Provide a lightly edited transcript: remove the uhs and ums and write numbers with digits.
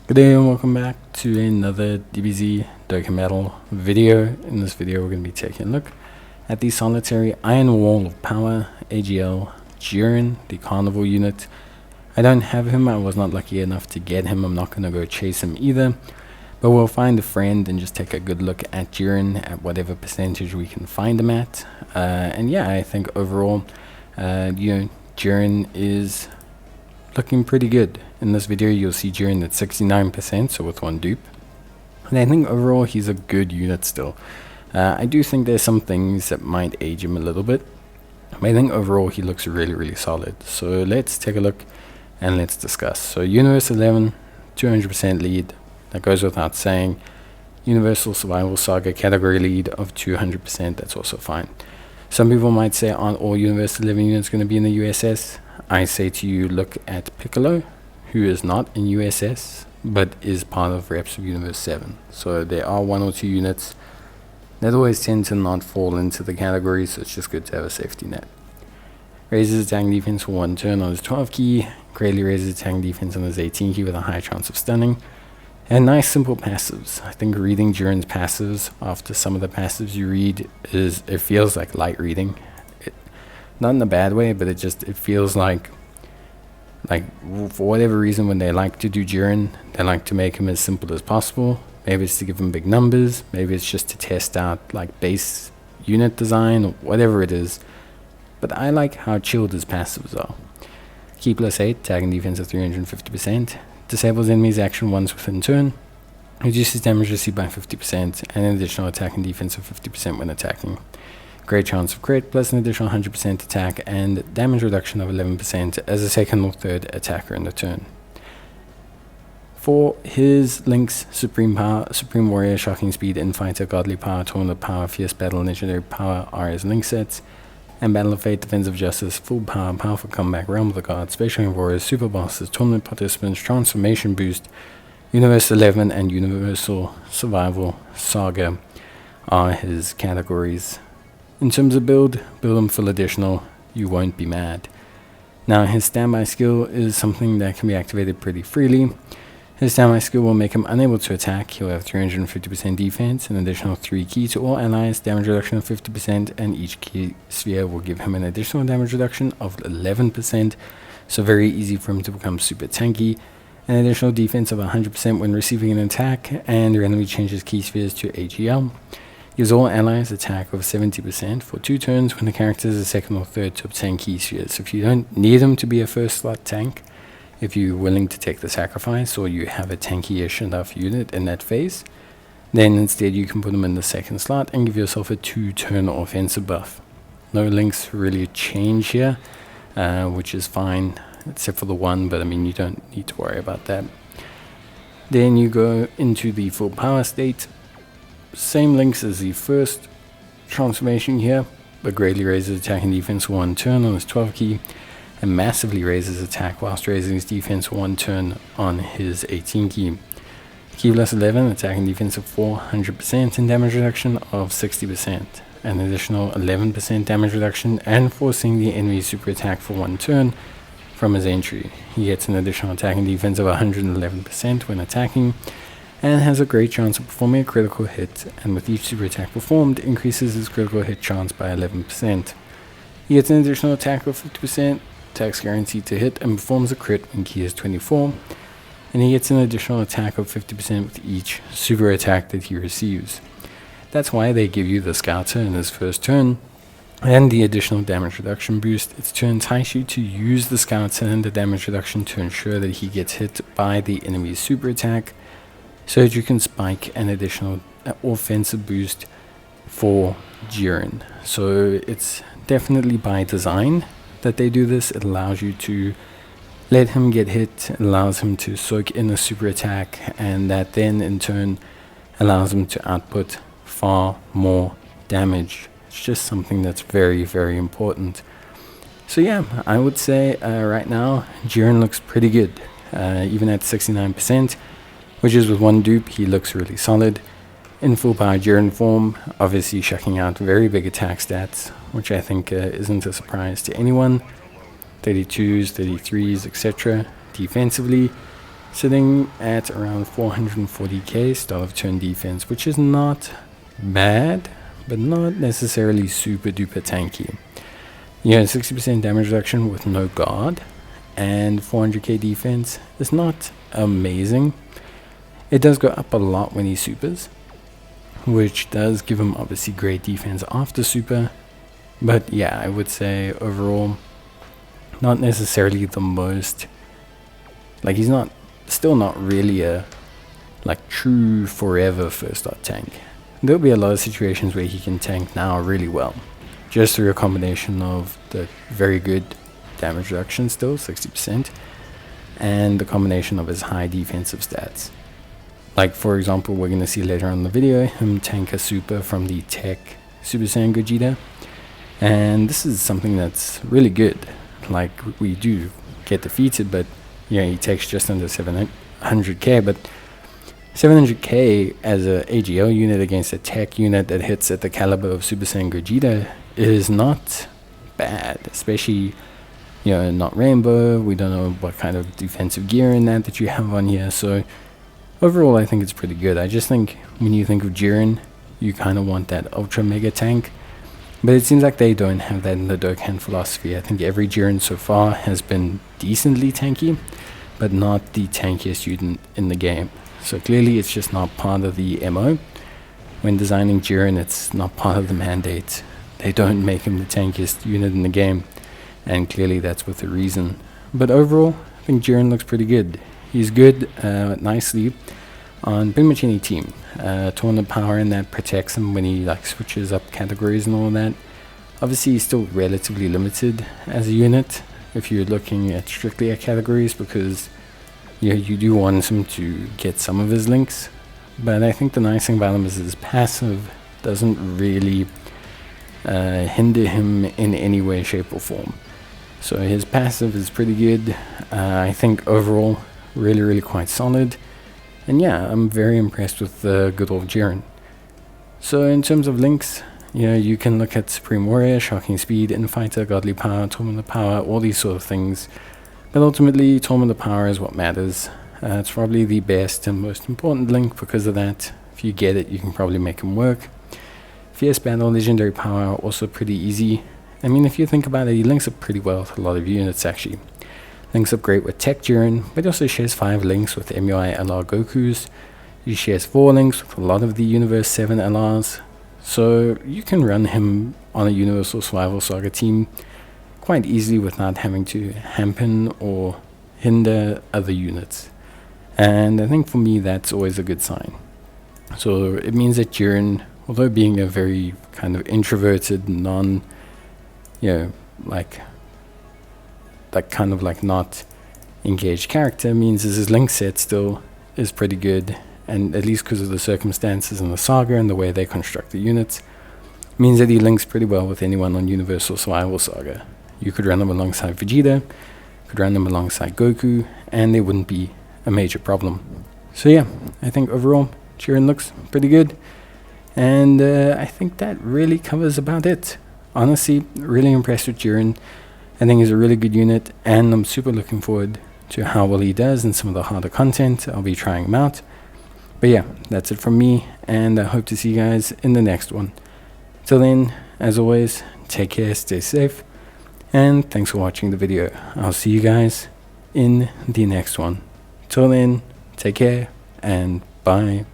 Good day and welcome back to another DBZ Dokkan video. In this video we're going to be taking a look at the solitary Iron Wall of Power AGL Jiren, the carnival unit. I don't have him, I was not lucky enough to get him, I'm not going to go chase him either. But we'll find a friend and just take a good look at Jiren at whatever percentage we can find him at. And yeah, I think overall, Jiren is looking pretty good. In this video you'll see Jiren at 69%, so with one dupe. And I think overall he's a good unit still. I do think there's some things that might age him a little bit, but I think overall he looks really solid. So let's take a look and let's discuss. So Universe 11, 200% lead, that goes without saying. Universal Survival Saga category lead of 200%, that's also fine. Some people might say, aren't all Universe 11 units going to be in the USS? I say to you, look at Piccolo, who is not in USS, but is part of reps of Universe 7. So there are one or two units that always tend to not fall into the category, so it's just good to have a safety net. Raises attack defense for 1 turn on his 12 key, greatly raises attack defense on his 18 key with a high chance of stunning. And nice simple passives. I think reading Jiren's passives after some of the passives you read it feels like light reading. Not in a bad way, but it feels like for whatever reason when they like to do Jiren, they like to make him as simple as possible. Maybe it's to give him big numbers, maybe it's just to test out like base unit design or whatever it is. But I like how chilled his passives are. Key +8, tag and defense of 350%. Disables enemies action once within turn. Reduces damage received by 50% and an additional attack and defense of 50% when attacking. Great chance of crit plus an additional 100% attack and damage reduction of 11% as a second or third attacker in the turn. For his links, Supreme Power, Supreme Warrior, Shocking Speed, Infighter, Godly Power, Tournament Power, Fierce Battle, Legendary Power are his link sets. And Battle of Fate, Defense of Justice, Full Power, Powerful Comeback, Realm of the Gods, Special Warriors, Super Bosses, Tournament Participants, Transformation Boost, Universe 11 and Universal Survival Saga are his categories. In terms of build him full additional, you won't be mad. Now his standby skill is something that can be activated pretty freely. His standby skill will make him unable to attack. He'll have 350% defense, an additional 3 key to all allies, damage reduction of 50%, and each key sphere will give him an additional damage reduction of 11%, so very easy for him to become super tanky. An additional defense of 100% when receiving an attack, and randomly changes key spheres to AGL. Gives all allies attack of 70% for 2 turns when the character is a second or third to obtain key spheres. So if you don't need him to be a first slot tank, if you're willing to take the sacrifice or you have a tanky-ish enough unit in that phase, then instead you can put him in the second slot and give yourself a 2-turn offensive buff. No links really change here, which is fine, except for the one, but I mean you don't need to worry about that. Then you go into the full power state. Same links as the first transformation here, but greatly raises attack and defense 1 turn on his 12 key, and massively raises attack whilst raising his defense 1 turn on his 18 key. Key +11, attack and defense of 400% and damage reduction of 60%, an additional 11% damage reduction, and forcing the enemy super attack for 1 turn from his entry. He gets an additional attack and defense of 111% when attacking, and has a great chance of performing a critical hit, and with each super attack performed, increases his critical hit chance by 11%. He gets an additional attack of 50%, attacks guaranteed to hit, and performs a crit when key is 24, and he gets an additional attack of 50% with each super attack that he receives. That's why they give you the Scouter in his first turn, and the additional damage reduction boost. It's to entice you to use the Scouter and the damage reduction to ensure that he gets hit by the enemy's super attack, so that you can spike an additional offensive boost for Jiren. So it's definitely by design that they do this. It allows you to let him get hit, it allows him to soak in a super attack, and that then in turn allows him to output far more damage. It's just something that's very important. So yeah, I would say right now Jiren looks pretty good, even at 69%. Which is with 1 dupe, he looks really solid. In full power Jiren form, obviously shucking out very big attack stats, which I think isn't a surprise to anyone. 32s, 33s, etc. Defensively, sitting at around 440k start of turn defense, which is not bad, but not necessarily super duper tanky. 60% damage reduction with no guard and 400k defense is not amazing. It does go up a lot when he supers, which does give him obviously great defense after super. But yeah, I would say overall, not necessarily the most, like he's still not really a true forever first start tank. There'll be a lot of situations where he can tank now really well, just through a combination of the very good damage reduction still, 60%, and the combination of his high defensive stats. Like for example, we're going to see later on in the video him tank a super from the Tech Super Saiyan Gogeta. And this is something that's really good. Like we do get defeated, but he takes just under 700k, but 700k as a AGL unit against a tech unit that hits at the caliber of Super Saiyan Gogeta is not bad, especially not Rainbow. We don't know what kind of defensive gear in that you have on here, so overall I think it's pretty good. I just think when you think of Jiren, you kind of want that ultra mega tank. But it seems like they don't have that in the Dokkan philosophy. I think every Jiren so far has been decently tanky, but not the tankiest unit in the game. So clearly it's just not part of the MO. When designing Jiren, it's not part of the mandate. They don't make him the tankiest unit in the game, and clearly that's with a reason. But overall, I think Jiren looks pretty good. He's good nicely on pretty much any team. Tournament power in that protects him when he switches up categories and all that. Obviously he's still relatively limited as a unit if you're looking at strictly at categories, because you do want him to get some of his links. But I think the nice thing about him is his passive doesn't really hinder him in any way, shape or form. So his passive is pretty good. I think overall really quite solid. And yeah, I'm very impressed with the good old Jiren. So in terms of links, you can look at Supreme Warrior, Shocking Speed, Infighter, Godly Power, Torment of Power, all these sort of things. But ultimately, Torment of Power is what matters. It's probably the best and most important link because of that. If you get it, you can probably make them work. Fierce Battle, Legendary Power, also pretty easy. I mean, if you think about it, he links up pretty well with a lot of units actually. Links up great with Tech Jiren, but he also shares 5 links with MUI LR Gokus. He shares 4 links with a lot of the Universe 7 LRs. So you can run him on a Universal Survival Saga team quite easily without having to hamper or hinder other units. And I think for me that's always a good sign. So it means that Jiren, although being a very kind of introverted, not engaged character, means his link set still is pretty good, and at least because of the circumstances in the saga and the way they construct the units, means that he links pretty well with anyone on Universal Survival Saga. You could run them alongside Vegeta, could run them alongside Goku, and they wouldn't be a major problem. So yeah, I think overall Jiren looks pretty good, and I think that really covers about it. Honestly, really impressed with Jiren. I think he's a really good unit, and I'm super looking forward to how well he does in some of the harder content. I'll be trying him out. But yeah, that's it from me, and I hope to see you guys in the next one. Till then, as always, take care, stay safe, and thanks for watching the video. I'll see you guys in the next one. Till then, take care, and bye.